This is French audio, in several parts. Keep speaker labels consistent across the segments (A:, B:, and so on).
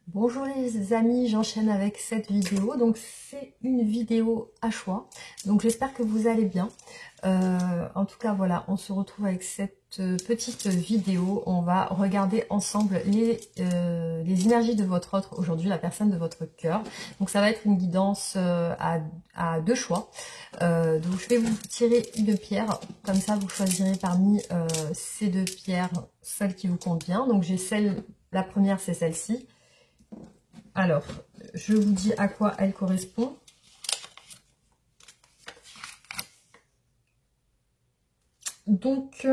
A: Bonjour les amis, j'enchaîne avec cette vidéo. Donc c'est une vidéo à choix. Donc j'espère que vous allez bien. En tout cas voilà, on se retrouve avec cette petite vidéo. On va regarder ensemble les énergies de votre autre aujourd'hui, la personne de votre cœur. Donc ça va être une guidance à deux choix. Donc je vais vous tirer une pierre. Comme ça vous choisirez parmi ces deux pierres celle qui vous convient. Donc j'ai la première c'est celle-ci. Alors, je vous dis à quoi elle correspond. Donc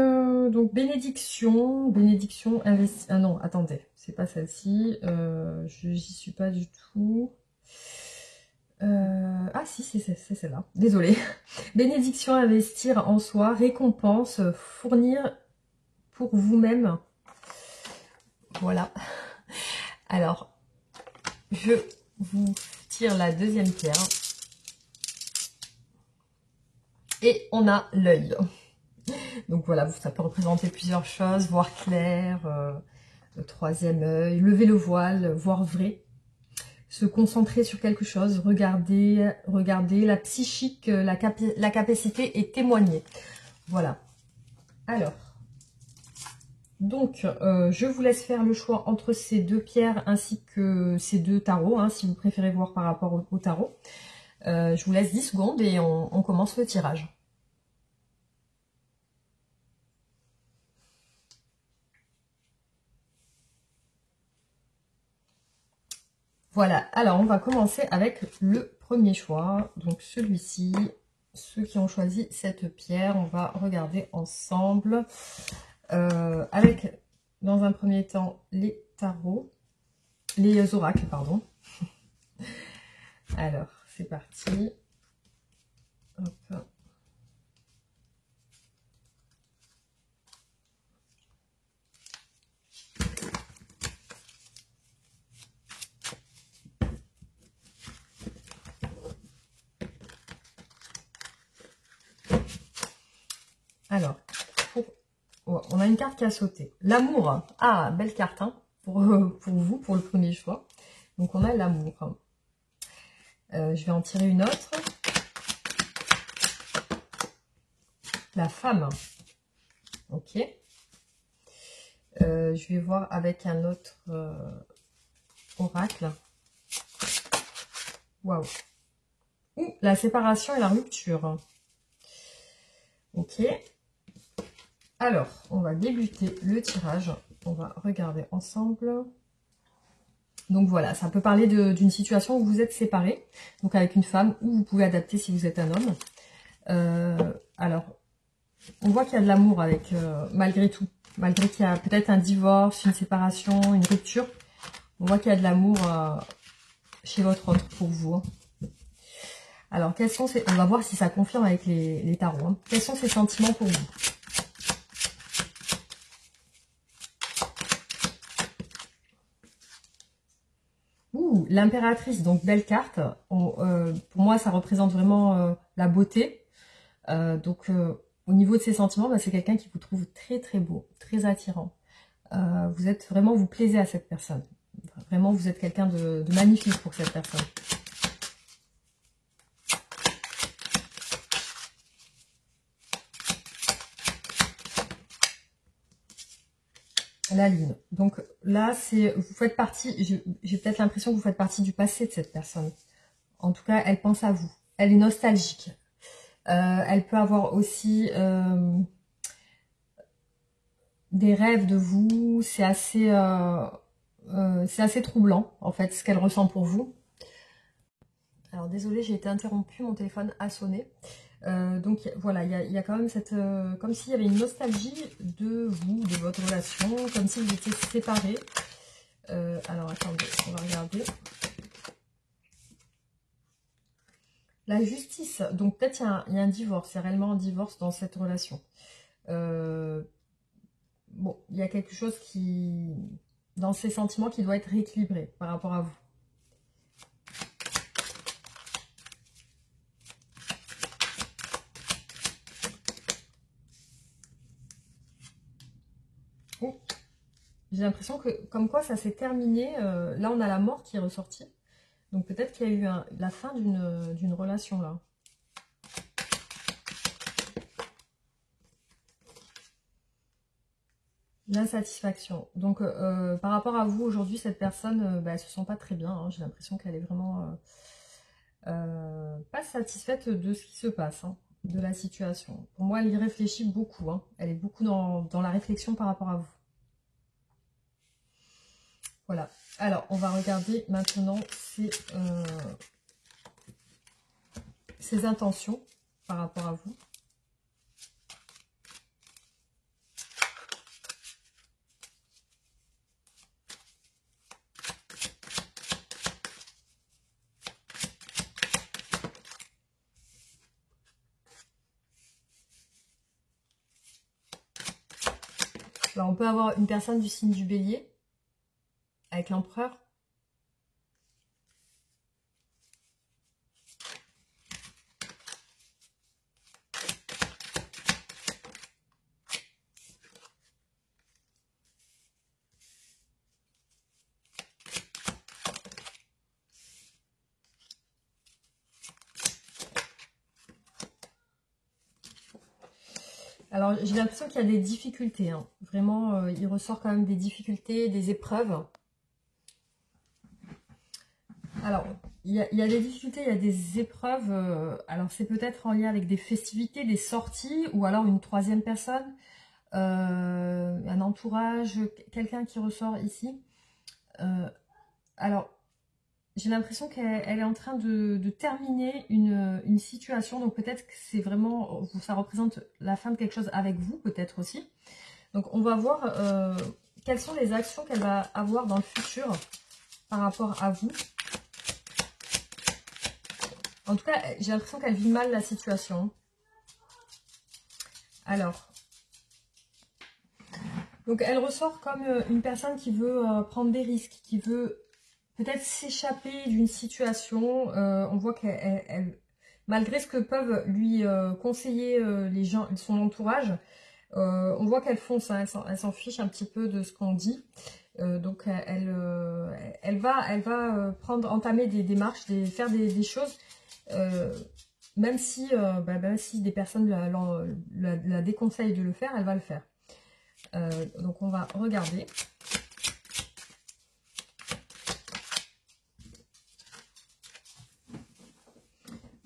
A: bénédiction, ah non, attendez, c'est pas celle-ci. J'y suis pas du tout. Ah si, c'est celle-là. Désolée. Bénédiction, investir en soi, récompense, fournir pour vous-même. Voilà. Alors, je vous tire la deuxième pierre. Et on a l'œil. Donc voilà, ça peut représenter plusieurs choses, voir clair, le troisième œil, lever le voile, voir vrai, se concentrer sur quelque chose, regarder la psychique, la capacité et témoigner. Voilà. Alors, donc je vous laisse faire le choix entre ces deux pierres ainsi que ces deux tarots, hein, si vous préférez voir par rapport au tarot. Je vous laisse 10 secondes et on commence le tirage. Voilà, alors on va commencer avec le premier choix, donc celui-ci. Ceux qui ont choisi cette pierre, on va regarder ensemble avec, dans un premier temps, les tarots, les oracles, pardon. Alors, c'est parti. Hop. Alors, on a une carte qui a sauté. L'amour. Ah, belle carte hein, pour vous, pour le premier choix. Donc, on a l'amour. Je vais en tirer une autre. La femme. Ok. Je vais voir avec un autre oracle. Waouh. La séparation et la rupture. Ok. Alors, on va débuter le tirage. On va regarder ensemble. Donc voilà, ça peut parler d'une situation où vous êtes séparés, donc avec une femme, ou vous pouvez adapter si vous êtes un homme. Alors, on voit qu'il y a de l'amour avec, malgré tout. Malgré qu'il y a peut-être un divorce, une séparation, une rupture. On voit qu'il y a de l'amour chez votre autre pour vous. Hein. Alors, quels sont on va voir si ça confirme avec les tarots. Hein. Quels sont ces sentiments pour vous? Ouh, l'impératrice, donc belle carte. Pour moi, ça représente vraiment la beauté. Au niveau de ses sentiments, bah, c'est quelqu'un qui vous trouve très très beau, très attirant. Vous plaisez à cette personne. Vraiment, vous êtes quelqu'un de magnifique pour cette personne. La lune. Donc là, vous faites partie, j'ai peut-être l'impression que vous faites partie du passé de cette personne. En tout cas, elle pense à vous. Elle est nostalgique. Elle peut avoir aussi des rêves de vous. C'est assez troublant, en fait, ce qu'elle ressent pour vous. Alors, désolée, j'ai été interrompue, mon téléphone a sonné. Donc voilà, il y a quand même comme s'il y avait une nostalgie de vous, de votre relation, comme si vous étiez séparés. Alors attendez, on va regarder. La justice, donc peut-être il y a un divorce, il y a réellement un divorce dans cette relation. Bon, il y a quelque chose dans ces sentiments qui doit être rééquilibré par rapport à vous. Oh. J'ai l'impression que, comme quoi ça s'est terminé. Là, on a la mort qui est ressortie. Donc peut-être qu'il y a eu la fin d'une relation là. L'insatisfaction. Donc par rapport à vous aujourd'hui, cette personne, bah, elle se sent pas très bien. Hein. J'ai l'impression qu'elle est vraiment pas satisfaite de ce qui se passe, hein, de la situation. Pour moi, elle y réfléchit beaucoup. Hein. Elle est beaucoup dans la réflexion par rapport à vous. Voilà. Alors, on va regarder maintenant ses intentions par rapport à vous. Alors, on peut avoir une personne du signe du Bélier avec l'empereur. Alors, j'ai l'impression qu'il y a des difficultés. Hein. Vraiment, il ressort quand même des difficultés, des épreuves. Alors, il y a des difficultés, il y a des épreuves. Alors, c'est peut-être en lien avec des festivités, des sorties, ou alors une troisième personne, un entourage, quelqu'un qui ressort ici. Alors, j'ai l'impression qu'elle est en train de terminer une situation. Donc, peut-être que c'est vraiment, ça représente la fin de quelque chose avec vous, peut-être aussi. Donc, on va voir quelles sont les actions qu'elle va avoir dans le futur par rapport à vous. En tout cas, j'ai l'impression qu'elle vit mal la situation. Alors, donc elle ressort comme une personne qui veut prendre des risques, qui veut peut-être s'échapper d'une situation. On voit qu'elle, malgré ce que peuvent lui conseiller les gens, son entourage, on voit qu'elle fonce, hein, elle s'en fiche un petit peu de ce qu'on dit. Donc elle va entamer des démarches, faire des choses. Même si des personnes la déconseillent de le faire, elle va le faire. Donc on va regarder.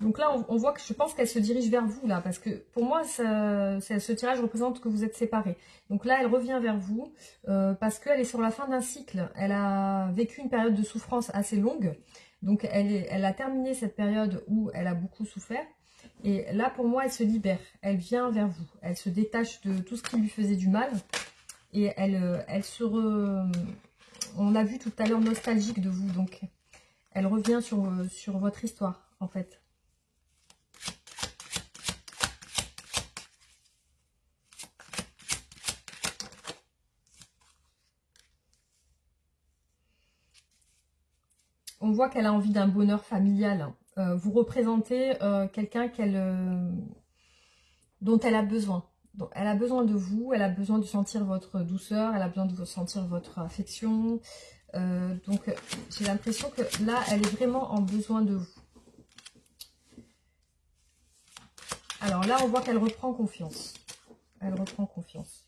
A: Donc là, on voit que je pense qu'elle se dirige vers vous, là, parce que pour moi, ce tirage représente que vous êtes séparés. Donc là, elle revient vers vous, parce qu'elle est sur la fin d'un cycle. Elle a vécu une période de souffrance assez longue. Donc elle a terminé cette période où elle a beaucoup souffert. Et là, pour moi, elle se libère. Elle vient vers vous. Elle se détache de tout ce qui lui faisait du mal. Et on l'a vu tout à l'heure, nostalgique de vous. Donc, elle revient sur votre histoire, en fait. On voit qu'elle a envie d'un bonheur familial. Vous représentez quelqu'un dont elle a besoin. Donc, elle a besoin de vous, elle a besoin de sentir votre douceur, elle a besoin de sentir votre affection. Donc, j'ai l'impression que là, elle est vraiment en besoin de vous. Alors là, on voit qu'elle reprend confiance. Elle reprend confiance.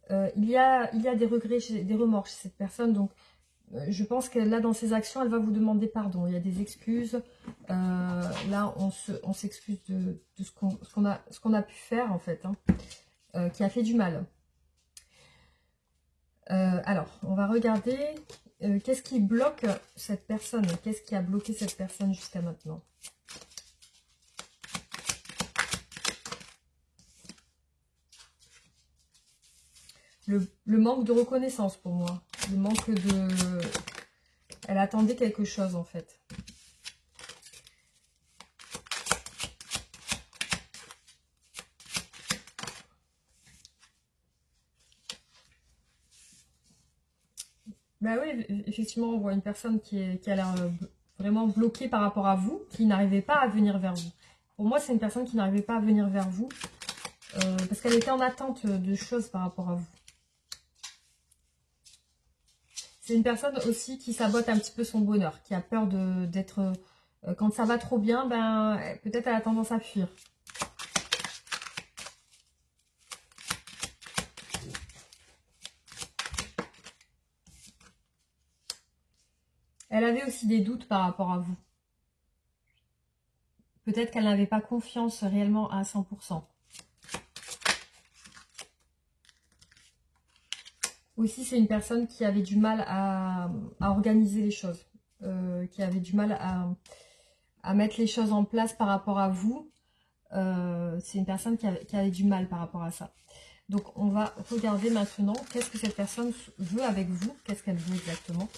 A: Il y a des regrets, des remords chez cette personne. Donc, je pense que là, dans ses actions, elle va vous demander pardon. Il y a des excuses. Là, on s'excuse de ce qu'on a pu faire, en fait, hein, qui a fait du mal. Alors, on va regarder qu'est-ce qui bloque cette personne. Qu'est-ce qui a bloqué cette personne jusqu'à maintenant? Le manque de reconnaissance pour moi. Le manque de... Elle attendait quelque chose en fait. Bah oui, effectivement, on voit une personne qui a l'air vraiment bloquée par rapport à vous, qui n'arrivait pas à venir vers vous. Pour moi, c'est une personne qui n'arrivait pas à venir vers vous, parce qu'elle était en attente de choses par rapport à vous. C'est une personne aussi qui sabote un petit peu son bonheur, qui a peur d'être... quand ça va trop bien, ben peut-être elle a tendance à fuir. Elle avait aussi des doutes par rapport à vous. Peut-être qu'elle n'avait pas confiance réellement à 100%. Aussi, c'est une personne qui avait du mal à organiser les choses, qui avait du mal à mettre les choses en place par rapport à vous. C'est une personne qui avait du mal par rapport à ça. Donc, on va regarder maintenant qu'est-ce que cette personne veut avec vous, qu'est-ce qu'elle veut exactement.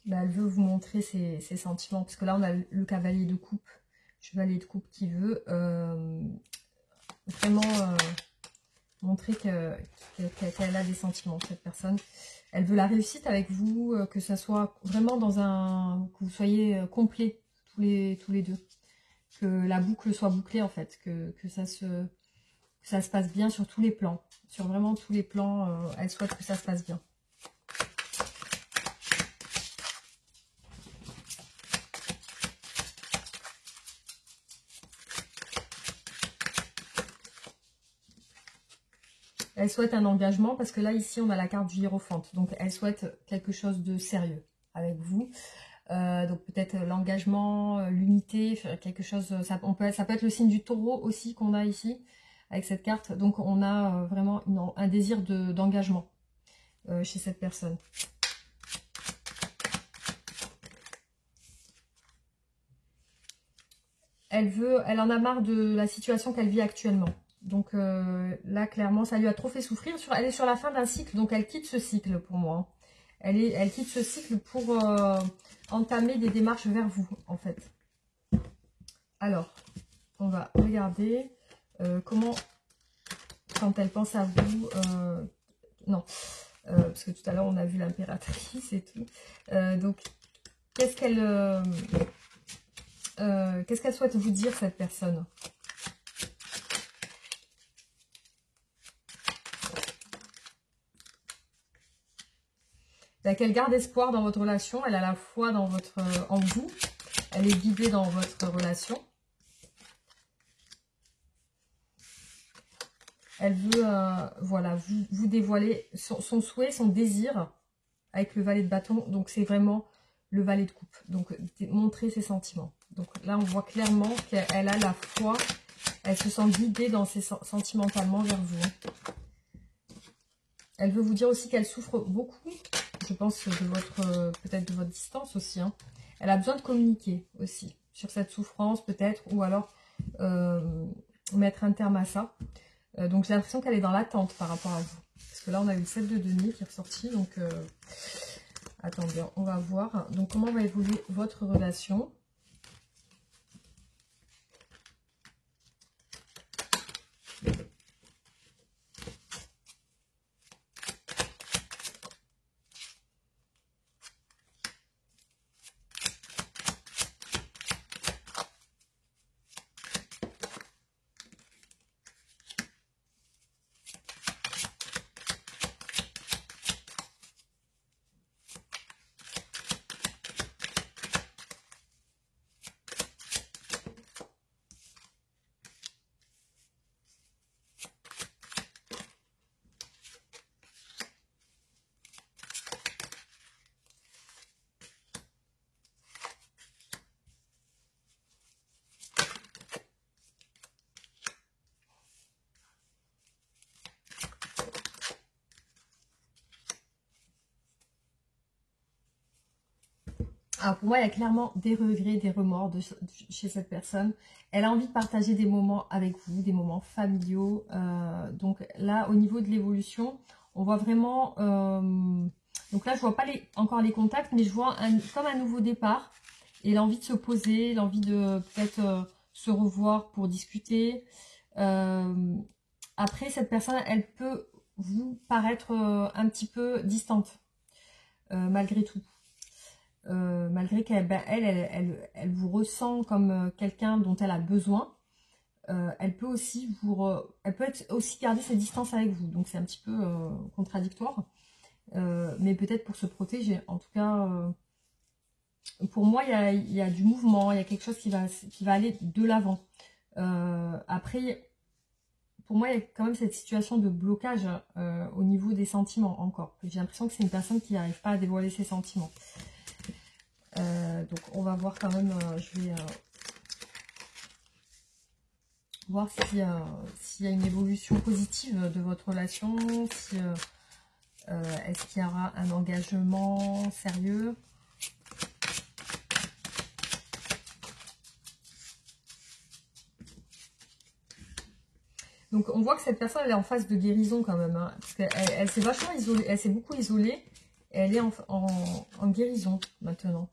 A: Ben, elle veut vous montrer ses sentiments, parce que là, on a le cavalier de coupe, chevalier de coupe qui veut vraiment montrer qu'elle a des sentiments, cette personne. Elle veut la réussite avec vous, que ça soit vraiment que vous soyez complets tous les deux. Que la boucle soit bouclée en fait, que ça se passe bien sur tous les plans. Sur vraiment tous les plans, elle souhaite que ça se passe bien. Elle souhaite un engagement parce que là, ici, on a la carte du hiérophante. Donc, elle souhaite quelque chose de sérieux avec vous. Donc, peut-être l'engagement, l'unité, quelque chose... Ça peut être le signe du taureau aussi qu'on a ici avec cette carte. Donc, on a vraiment un désir d'engagement chez cette personne. Elle en a marre de la situation qu'elle vit actuellement. Donc là, clairement, ça lui a trop fait souffrir. Elle est sur la fin d'un cycle, donc elle quitte ce cycle pour moi. Elle quitte ce cycle pour entamer des démarches vers vous, en fait. Alors, on va regarder comment, quand elle pense à vous... non, parce que tout à l'heure, on a vu l'impératrice et tout. Donc, qu'est-ce qu'elle souhaite vous dire, cette personne ? Qu'elle garde espoir dans votre relation, elle a la foi dans en vous, elle est guidée dans votre relation. Elle veut voilà, vous dévoiler son souhait, son désir avec le valet de bâton. Donc c'est vraiment le valet de coupe. Donc montrer ses sentiments. Donc là on voit clairement qu'elle a la foi, elle se sent guidée sentimentalement vers vous. Elle veut vous dire aussi qu'elle souffre beaucoup, je pense, peut-être de votre distance aussi. Hein. Elle a besoin de communiquer aussi sur cette souffrance peut-être, ou alors mettre un terme à ça. Donc j'ai l'impression qu'elle est dans l'attente par rapport à vous. Parce que là on a eu le 7 de denier qui est ressorti, donc attendez, on va voir. Donc comment va évoluer votre relation ? Alors pour moi, il y a clairement des regrets, des remords chez cette personne. Elle a envie de partager des moments avec vous, des moments familiaux. Donc là, au niveau de l'évolution, on voit vraiment Donc là, je vois pas encore les contacts, mais je vois comme un nouveau départ. Et l'envie de se poser, l'envie de peut-être se revoir pour discuter. Après, cette personne, elle peut vous paraître un petit peu distante, malgré tout. Malgré qu'elle elle vous ressent comme quelqu'un dont elle a besoin. Elle peut aussi elle peut aussi garder ses distances avec vous. Donc c'est un petit peu contradictoire. Mais peut-être pour se protéger. En tout cas, pour moi, il y a du mouvement, il y a quelque chose qui va aller de l'avant. Après, pour moi, il y a quand même cette situation de blocage au niveau des sentiments encore. J'ai l'impression que c'est une personne qui n'arrive pas à dévoiler ses sentiments. Donc on va voir quand même, je vais voir s'il y a une évolution positive de votre relation, si, est-ce qu'il y aura un engagement sérieux. Donc on voit que cette personne elle est en phase de guérison quand même, hein, parce qu'elle s'est vachement isolée, elle s'est beaucoup isolée, et elle est en guérison maintenant.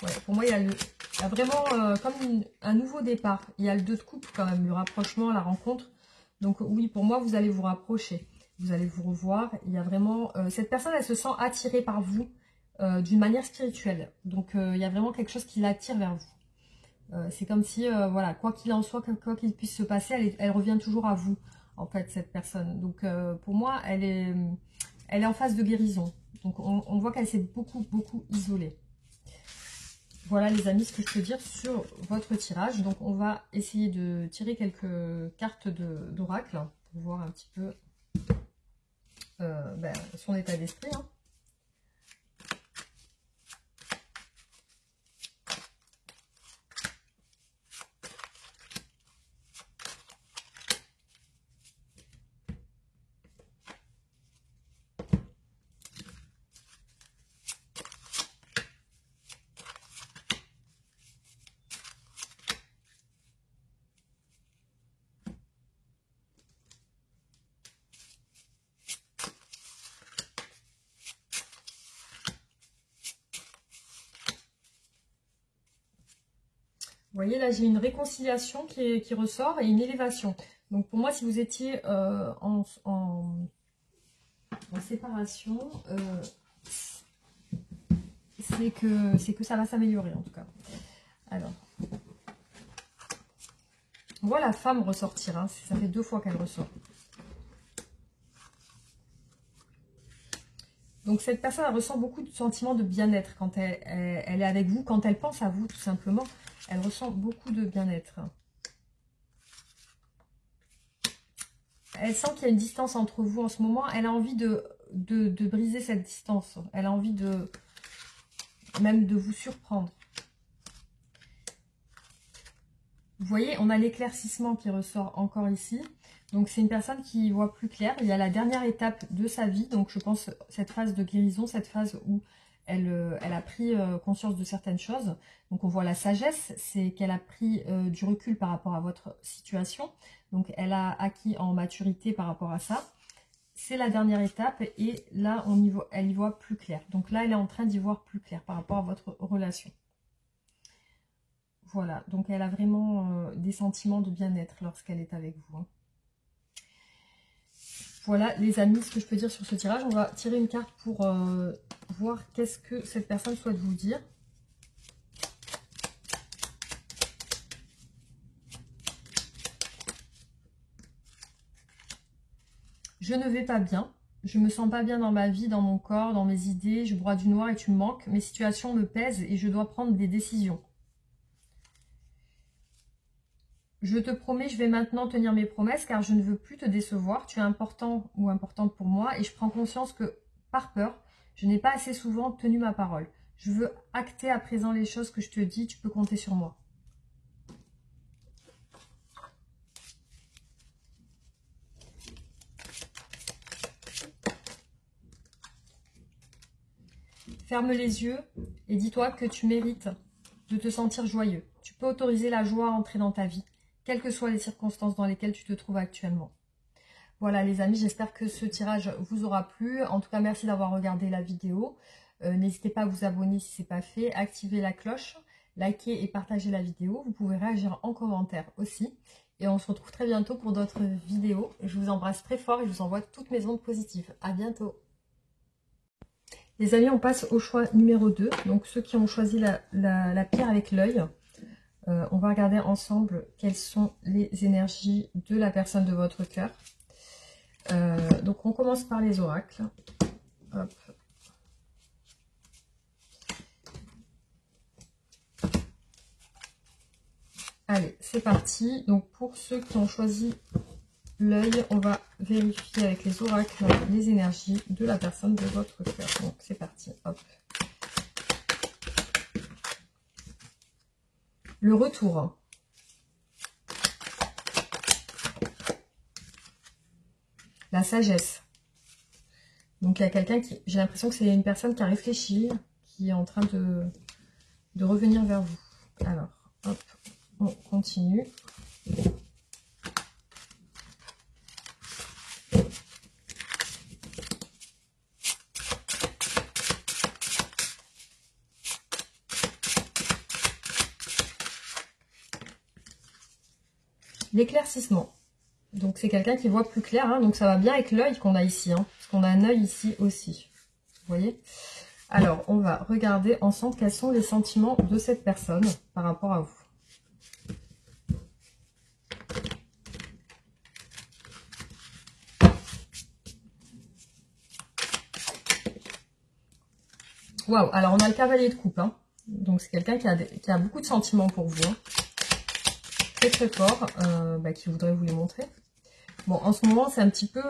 A: Ouais, pour moi il y a vraiment comme un nouveau départ. Il y a le 2 de coupe quand même, le rapprochement, la rencontre. Donc oui, pour moi vous allez vous rapprocher, vous allez vous revoir. Il y a vraiment cette personne elle se sent attirée par vous d'une manière spirituelle. Donc il y a vraiment quelque chose qui l'attire vers vous. C'est comme si, voilà, quoi qu'il en soit, quoi qu'il puisse se passer, elle revient toujours à vous, en fait, cette personne. Donc, pour moi, elle est en phase de guérison. Donc, on voit qu'elle s'est beaucoup, beaucoup isolée. Voilà, les amis, ce que je peux dire sur votre tirage. Donc, on va essayer de tirer quelques cartes d'oracle pour voir un petit peu son état d'esprit, hein. Vous voyez, là, j'ai une réconciliation qui ressort et une élévation. Donc, pour moi, si vous étiez en séparation, c'est que ça va s'améliorer, en tout cas. Alors, on voit la femme ressortir. Hein, ça fait 2 fois qu'elle ressort. Donc, cette personne, elle ressent beaucoup de sentiments de bien-être quand elle est avec vous, quand elle pense à vous, tout simplement. Elle ressent beaucoup de bien-être. Elle sent qu'il y a une distance entre vous en ce moment. Elle a envie de briser cette distance. Elle a envie même de vous surprendre. Vous voyez, on a l'éclaircissement qui ressort encore ici. Donc, c'est une personne qui voit plus clair. Il y a la dernière étape de sa vie. Donc, je pense cette phase de guérison, cette phase où elle a pris conscience de certaines choses. Donc, on voit la sagesse, c'est qu'elle a pris du recul par rapport à votre situation. Donc, elle a acquis en maturité par rapport à ça. C'est la dernière étape et là, elle y voit plus clair. Donc là, elle est en train d'y voir plus clair par rapport à votre relation. Voilà, donc elle a vraiment des sentiments de bien-être lorsqu'elle est avec vous, hein. Voilà, les amis, ce que je peux dire sur ce tirage. On va tirer une carte pour voir qu'est-ce que cette personne souhaite vous dire. Je ne vais pas bien. Je me sens pas bien dans ma vie, dans mon corps, dans mes idées. Je broie du noir et tu me manques. Mes situations me pèsent et je dois prendre des décisions. Je te promets, je vais maintenant tenir mes promesses car je ne veux plus te décevoir. Tu es important ou importante pour moi et je prends conscience que, par peur, je n'ai pas assez souvent tenu ma parole. Je veux acter à présent les choses que je te dis. Tu peux compter sur moi. Ferme les yeux et dis-toi que tu mérites de te sentir joyeux. Tu peux autoriser la joie à entrer dans ta vie, quelles que soient les circonstances dans lesquelles tu te trouves actuellement. Voilà les amis, j'espère que ce tirage vous aura plu. En tout cas, merci d'avoir regardé la vidéo. N'hésitez pas à vous abonner si ce n'est pas fait, activer la cloche, liker et partager la vidéo. Vous pouvez réagir en commentaire aussi. Et on se retrouve très bientôt pour d'autres vidéos. Je vous embrasse très fort et je vous envoie toutes mes ondes positives. À bientôt. Les amis, on passe au choix numéro 2. Donc ceux qui ont choisi la pierre avec l'œil. On va regarder ensemble quelles sont les énergies de la personne de votre cœur. Donc on commence par les oracles. Hop. Allez, c'est parti. Donc pour ceux qui ont choisi l'œil, on va vérifier avec les oracles les énergies de la personne de votre cœur. Donc c'est parti. Hop. Le retour. La sagesse. Donc il y a quelqu'un qui... J'ai l'impression que c'est une personne qui a réfléchi, qui est en train de revenir vers vous. Alors, hop, on continue. L'éclaircissement. Donc c'est quelqu'un qui voit plus clair, hein, donc ça va bien avec l'œil qu'on a ici, hein, parce qu'on a un œil ici aussi. Vous voyez? Alors, on va regarder ensemble quels sont les sentiments de cette personne par rapport à vous. Waouh, alors on a le cavalier de coupe, hein. Donc c'est quelqu'un qui a beaucoup de sentiments pour vous, hein. Très très fort, qui voudrait vous les montrer. Bon, en ce moment c'est un petit peu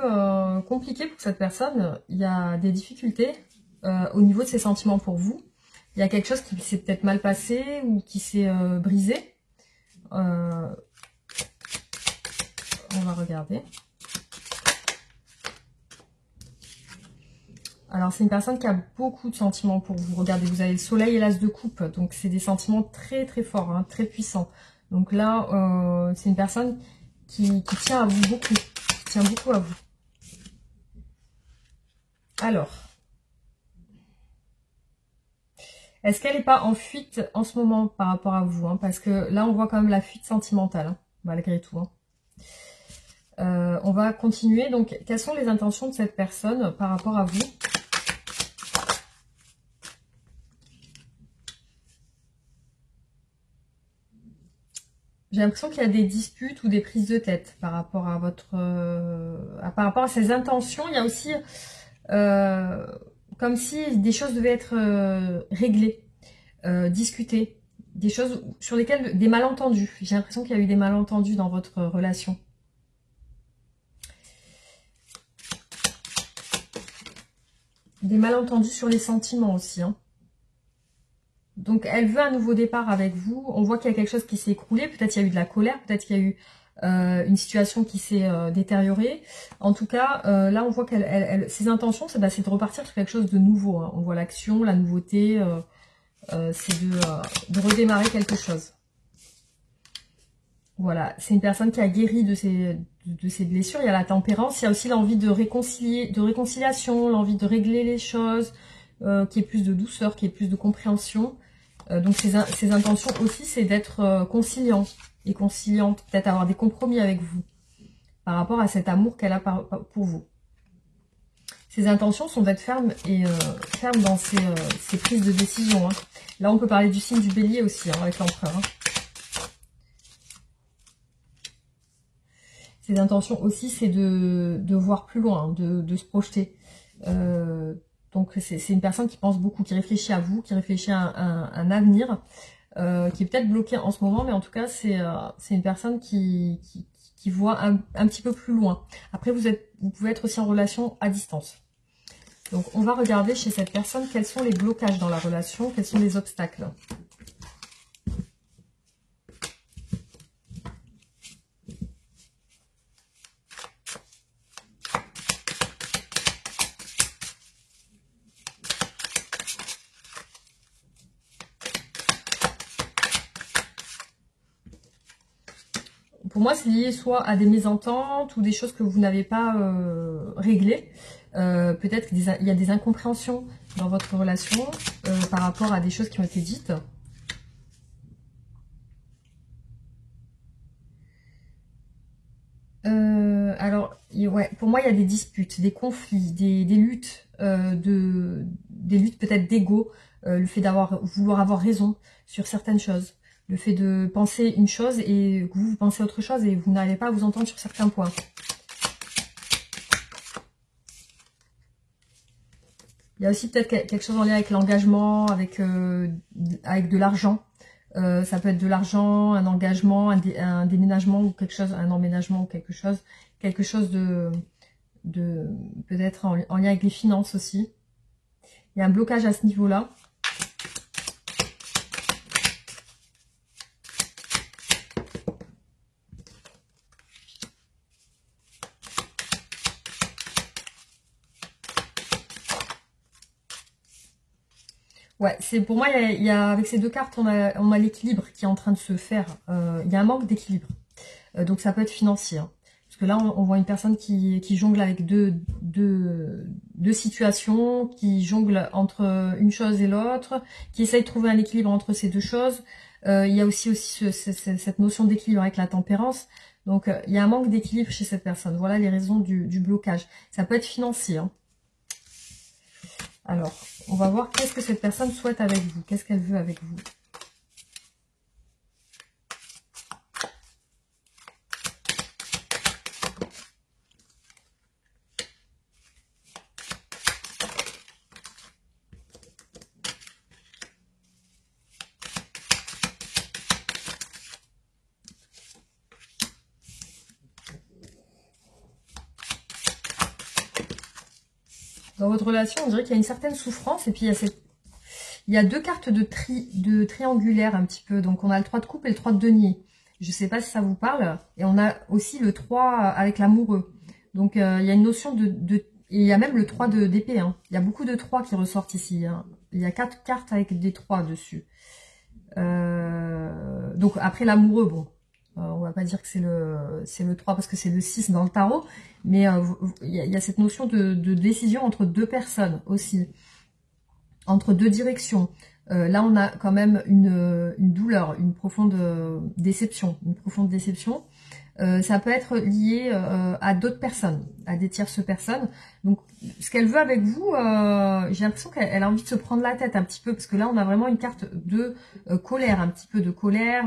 A: compliqué pour cette personne, il y a des difficultés au niveau de ses sentiments pour vous. Il y a quelque chose qui s'est peut-être mal passé ou qui s'est brisé. On va regarder. Alors, c'est une personne qui a beaucoup de sentiments pour vous. Regardez, vous avez le soleil et l'as de coupe. Donc, c'est des sentiments très, très forts, hein, très puissants. Donc là, c'est une personne qui tient à vous beaucoup. Qui tient beaucoup à vous. Alors, est-ce qu'elle n'est pas en fuite en ce moment par rapport à vous, hein? Parce que là, on voit quand même la fuite sentimentale, hein, malgré tout, hein. On va continuer. Donc, quelles sont les intentions de cette personne par rapport à vous? J'ai l'impression qu'il y a des disputes ou des prises de tête par rapport à votre, par rapport à ses intentions. Il y a aussi comme si des choses devaient être réglées, discutées, des choses sur lesquelles des malentendus. J'ai l'impression qu'il y a eu des malentendus dans votre relation. Des malentendus sur les sentiments aussi, hein. Donc, elle veut un nouveau départ avec vous. On voit qu'il y a quelque chose qui s'est écroulé. Peut-être il y a eu de la colère. Peut-être qu'il y a eu une situation qui s'est détériorée. En tout cas, là, on voit qu'elle, ses intentions, c'est de repartir sur quelque chose de nouveau, hein. On voit l'action, la nouveauté. C'est de redémarrer quelque chose. Voilà. C'est une personne qui a guéri de ses blessures. Il y a la tempérance. Il y a aussi l'envie de réconciliation, l'envie de régler les choses, qui est plus de douceur, qui est plus de compréhension. Donc ses intentions aussi, c'est d'être conciliant et conciliante, peut-être avoir des compromis avec vous par rapport à cet amour qu'elle a pour vous. Ses intentions sont d'être ferme et ferme dans ses prises de décision, hein. Là, on peut parler du signe du bélier aussi, hein, avec l'empereur, hein. Ses intentions aussi, c'est de voir plus loin, de se projeter. Donc, c'est une personne qui pense beaucoup, qui réfléchit à vous, qui réfléchit à un avenir, qui est peut-être bloqué en ce moment, mais en tout cas, c'est une personne qui voit un petit peu plus loin. Après, vous pouvez être aussi en relation à distance. Donc, on va regarder chez cette personne quels sont les blocages dans la relation, quels sont les obstacles. pour moi, c'est lié soit à des mésententes ou des choses que vous n'avez pas réglées. Peut-être qu'il y a des incompréhensions dans votre relation par rapport à des choses qui ont été dites. Alors, ouais, pour moi, il y a des disputes, des conflits, des luttes, des luttes peut-être d'ego, le fait vouloir avoir raison sur certaines choses, le fait de penser une chose et que vous pensez autre chose et vous n'arrivez pas à vous entendre sur certains points. Il y a aussi peut-être quelque chose en lien avec l'engagement, avec de l'argent. Ça peut être de l'argent, un engagement, un déménagement ou quelque chose, un emménagement ou quelque chose de peut-être en lien avec les finances aussi. Il y a un blocage à ce niveau-là. Ouais, pour moi, avec ces deux cartes, on a l'équilibre qui est en train de se faire. Il y a un manque d'équilibre. Donc ça peut être financier. Hein. Parce que là, on voit une personne qui jongle avec deux situations, qui jongle entre une chose et l'autre, qui essaye de trouver un équilibre entre ces deux choses. Il y a aussi cette notion d'équilibre avec la tempérance. Donc il y a un manque d'équilibre chez cette personne. Voilà les raisons du blocage. Ça peut être financier. Hein. Alors, on va voir qu'est-ce que cette personne souhaite avec vous. Qu'est-ce qu'elle veut avec vous. Dans votre relation, on dirait qu'il y a une certaine souffrance et puis il y a deux cartes de triangulaire un petit peu. Donc on a le 3 de coupe et le 3 de denier. Je ne sais pas si ça vous parle. Et on a aussi le 3 avec l'amoureux. Donc il y a une notion et il y a même le 3 d'épée. Hein. Il y a beaucoup de 3 qui ressortent ici. Hein. Il y a 4 cartes avec des 3 dessus. Donc après l'amoureux, bon. On va pas dire que c'est le 3 parce que c'est le 6 dans le tarot, mais il y a cette notion de décision entre deux personnes aussi, entre deux directions. Là, on a quand même une douleur, une profonde déception. Ça peut être lié à d'autres personnes, à des tierces personnes. Donc, ce qu'elle veut avec vous, j'ai l'impression qu'elle a envie de se prendre la tête un petit peu, parce que là, on a vraiment une carte de colère, un petit peu de colère,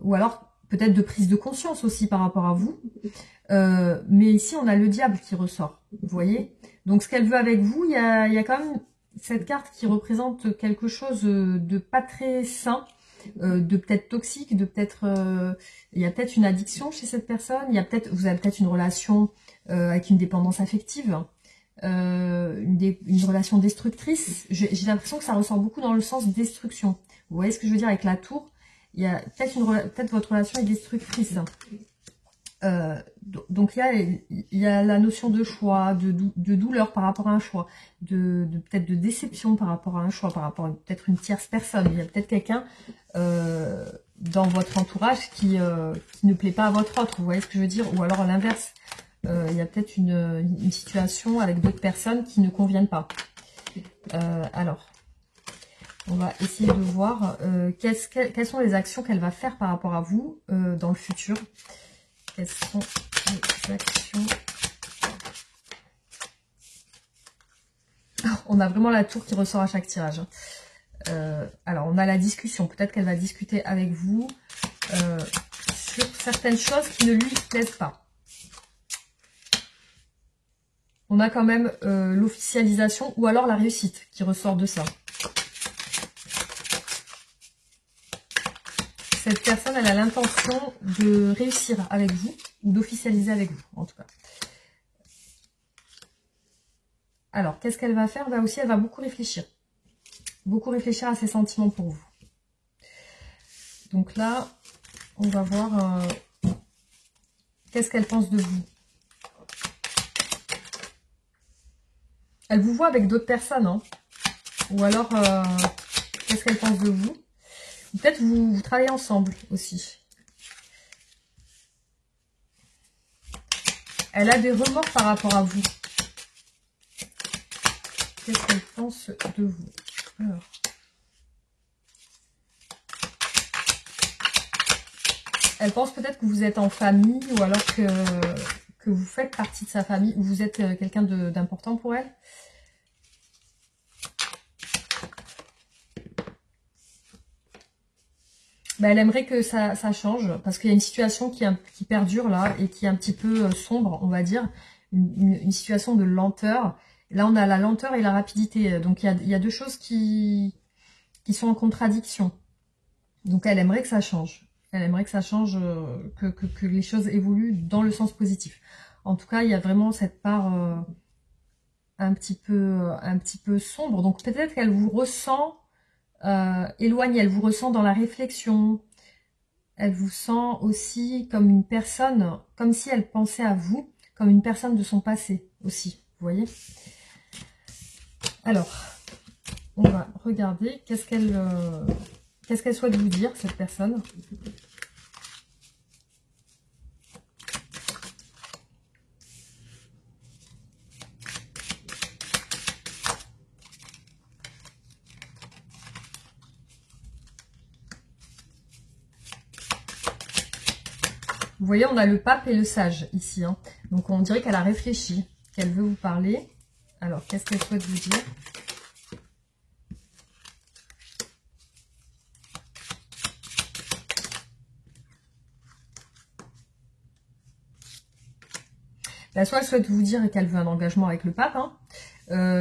A: ou alors peut-être de prise de conscience aussi par rapport à vous. Mais ici, on a le diable qui ressort, vous voyez. Donc, ce qu'elle veut avec vous, il y a quand même cette carte qui représente quelque chose de pas très sain, de peut-être toxique, de peut-être... il y a peut-être une addiction chez cette personne, vous avez peut-être une relation avec une dépendance affective, une relation destructrice. J'ai l'impression que ça ressort beaucoup dans le sens destruction. Vous voyez ce que je veux dire avec la tour? Il y a peut-être votre relation est destructrice. Donc il y a la notion de choix, de douleur par rapport à un choix, peut-être de déception par rapport à un choix, par rapport à peut-être une tierce personne. Il y a peut-être quelqu'un dans votre entourage qui ne plaît pas à votre autre, vous voyez ce que je veux dire? Ou alors à l'inverse, il y a peut-être une situation avec d'autres personnes qui ne conviennent pas. Alors, on va essayer de voir quelles sont les actions qu'elle va faire par rapport à vous dans le futur. Quelles sont les actions? On a vraiment la tour qui ressort à chaque tirage. Alors, on a la discussion. Peut-être qu'elle va discuter avec vous sur certaines choses qui ne lui plaisent pas. On a quand même l'officialisation ou alors la réussite qui ressort de ça. Cette personne, elle a l'intention de réussir avec vous, ou d'officialiser avec vous, en tout cas. Alors, qu'est-ce qu'elle va faire? Là aussi, elle va beaucoup réfléchir. Beaucoup réfléchir à ses sentiments pour vous. Donc là, on va voir qu'est-ce qu'elle pense de vous. Elle vous voit avec d'autres personnes, hein. Ou alors, qu'est-ce qu'elle pense de vous? Peut-être vous travaillez ensemble aussi. Elle a des remords par rapport à vous. Qu'est-ce qu'elle pense de vous? Alors. Elle pense peut-être que vous êtes en famille ou alors que vous faites partie de sa famille ou vous êtes quelqu'un d'important pour elle. Ben, elle aimerait que ça change parce qu'il y a une situation qui perdure là et qui est un petit peu sombre, on va dire. Une situation de lenteur. Là, on a la lenteur et la rapidité. Donc, il y a deux choses qui sont en contradiction. Donc, elle aimerait que ça change. Elle aimerait que ça change, que les choses évoluent dans le sens positif. En tout cas, il y a vraiment cette part un petit peu sombre. Donc, peut-être qu'elle vous ressent éloignée. Elle vous ressent dans la réflexion. Elle vous sent aussi comme une personne, comme si elle pensait à vous, comme une personne de son passé aussi. Vous voyez? Alors, on va regarder qu'est-ce qu'elle souhaite vous dire, cette personne. Vous voyez, on a le pape et le sage ici. Hein. Donc, on dirait qu'elle a réfléchi, qu'elle veut vous parler. Alors, qu'est-ce qu'elle souhaite vous dire? Ben, soit elle souhaite vous dire qu'elle veut un engagement avec le pape, hein.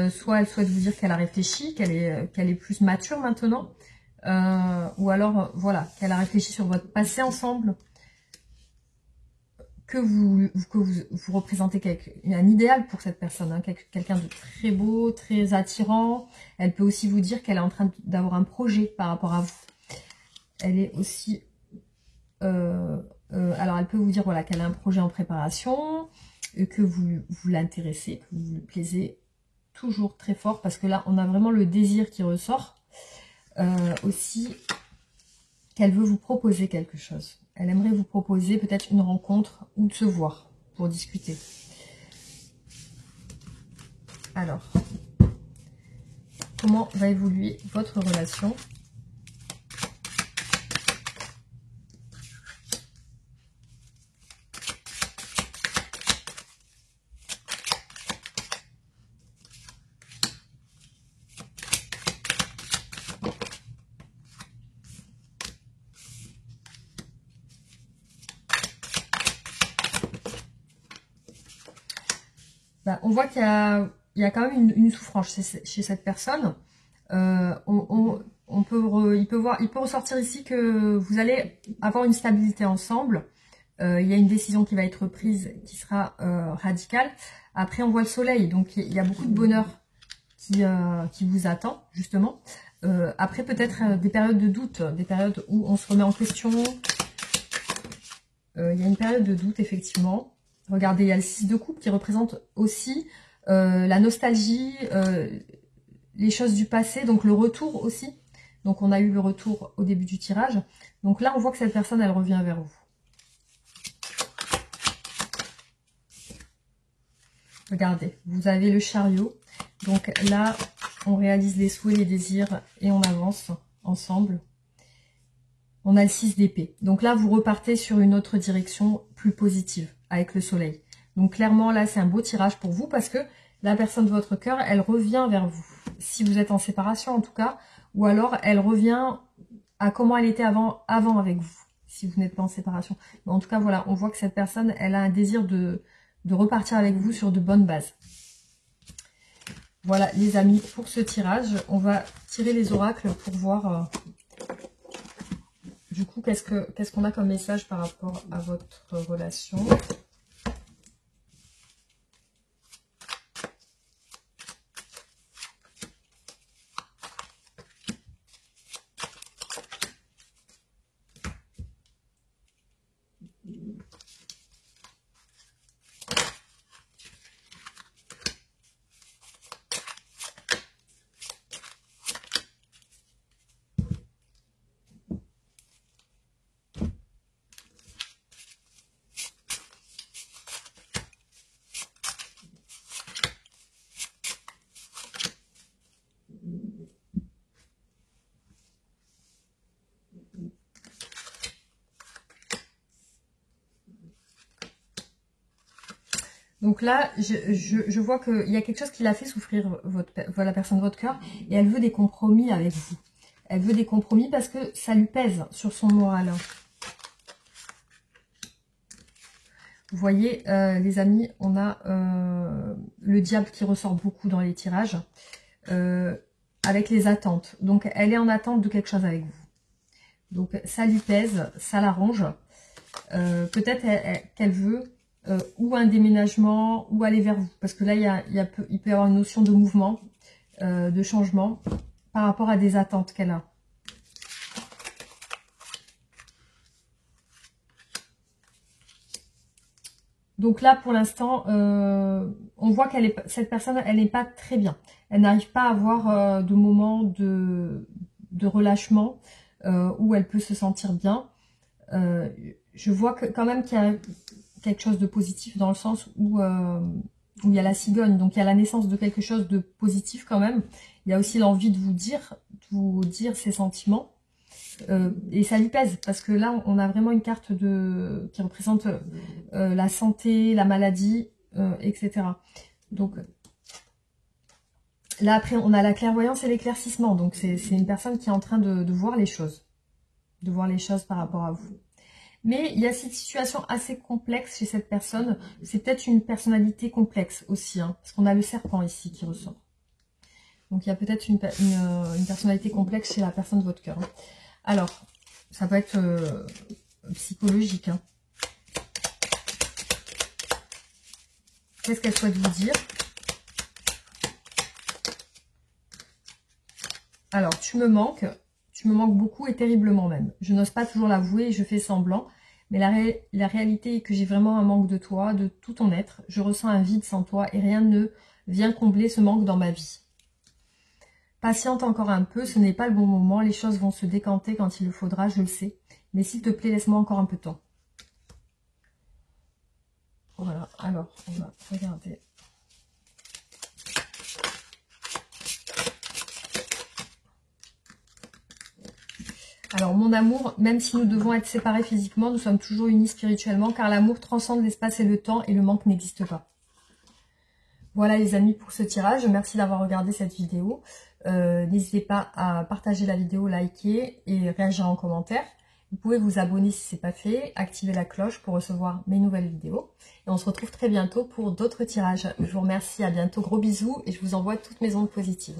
A: Soit elle souhaite vous dire qu'elle a réfléchi, qu'elle est plus mature maintenant. Ou alors, voilà, qu'elle a réfléchi sur votre passé ensemble. Que vous représentez un idéal pour cette personne, hein, quelqu'un de très beau, très attirant. Elle peut aussi vous dire qu'elle est en train d'avoir un projet par rapport à vous. Elle est aussi... alors, elle peut vous dire voilà, qu'elle a un projet en préparation, que vous l'intéressez, que vous lui plaisez toujours très fort, parce que là, on a vraiment le désir qui ressort. Aussi, qu'elle veut vous proposer quelque chose. Elle aimerait vous proposer peut-être une rencontre ou de se voir pour discuter. Alors, comment va évoluer votre relation ? Ben, on voit qu'il y a quand même une souffrance chez cette personne. Il peut ressortir ici que vous allez avoir une stabilité ensemble. Il y a une décision qui va être prise qui sera radicale. Après, on voit le soleil, donc il y a beaucoup de bonheur qui vous attend, justement. Après, peut-être des périodes de doute, des périodes où on se remet en question. Il y a une période de doute, effectivement. Regardez, il y a le 6 de coupe qui représente aussi la nostalgie, les choses du passé, donc le retour aussi. Donc, on a eu le retour au début du tirage. Donc là, on voit que cette personne, elle revient vers vous. Regardez, vous avez le chariot. Donc là, on réalise les souhaits, les désirs et on avance ensemble. On a le 6 d'épée. Donc là, vous repartez sur une autre direction plus positive avec le soleil. Donc clairement, là, c'est un beau tirage pour vous parce que la personne de votre cœur, elle revient vers vous. Si vous êtes en séparation en tout cas, ou alors elle revient à comment elle était avant avec vous, si vous n'êtes pas en séparation. Mais en tout cas, voilà, on voit que cette personne, elle a un désir de repartir avec vous sur de bonnes bases. Voilà les amis, pour ce tirage, on va tirer les oracles pour voir du coup qu'est-ce qu'on a comme message par rapport à votre relation. Donc là, je vois qu'il y a quelque chose qui l'a fait souffrir, la personne de votre cœur, et elle veut des compromis avec vous. Elle veut des compromis parce que ça lui pèse sur son moral. Vous voyez, les amis, on a le diable qui ressort beaucoup dans les tirages, avec les attentes. Donc, elle est en attente de quelque chose avec vous. Donc, ça lui pèse, ça l'arrange. Peut-être qu'elle veut ou un déménagement, ou aller vers vous. Parce que là, il peut y avoir une notion de mouvement, de changement, par rapport à des attentes qu'elle a. Donc là, pour l'instant, on voit cette personne, elle n'est pas très bien. Elle n'arrive pas à avoir de moments de relâchement où elle peut se sentir bien. Je vois quand même qu'il y a quelque chose de positif dans le sens où il y a la cigogne. Donc il y a la naissance de quelque chose de positif quand même. Il y a aussi l'envie de vous dire ses sentiments. Et ça lui pèse parce que là on a vraiment une carte qui représente la santé, la maladie, etc. Donc là après on a la clairvoyance et l'éclaircissement, donc c'est une personne qui est en train de voir les choses, par rapport à vous. Mais il y a cette situation assez complexe chez cette personne, c'est peut-être une personnalité complexe aussi, hein, parce qu'on a le serpent ici qui ressort. Donc il y a peut-être une personnalité complexe chez la personne de votre cœur. Alors, ça peut être psychologique. Hein. Qu'est-ce qu'elle souhaite vous dire? Alors, tu me manques beaucoup et terriblement même. Je n'ose pas toujours l'avouer, je fais semblant, mais la réalité est que j'ai vraiment un manque de toi, de tout ton être. Je ressens un vide sans toi et rien ne vient combler ce manque dans ma vie. Patiente encore un peu, ce n'est pas le bon moment, les choses vont se décanter quand il le faudra, je le sais. Mais s'il te plaît, laisse-moi encore un peu de temps. Voilà, alors, on va regarder. Alors, mon amour, même si nous devons être séparés physiquement, nous sommes toujours unis spirituellement, car l'amour transcende l'espace et le temps, et le manque n'existe pas. Voilà les amis pour ce tirage, merci d'avoir regardé cette vidéo. N'hésitez pas à partager la vidéo, liker et réagir en commentaire. Vous pouvez vous abonner si ce n'est pas fait, activer la cloche pour recevoir mes nouvelles vidéos. Et on se retrouve très bientôt pour d'autres tirages. Je vous remercie, à bientôt, gros bisous et je vous envoie toutes mes ondes positives.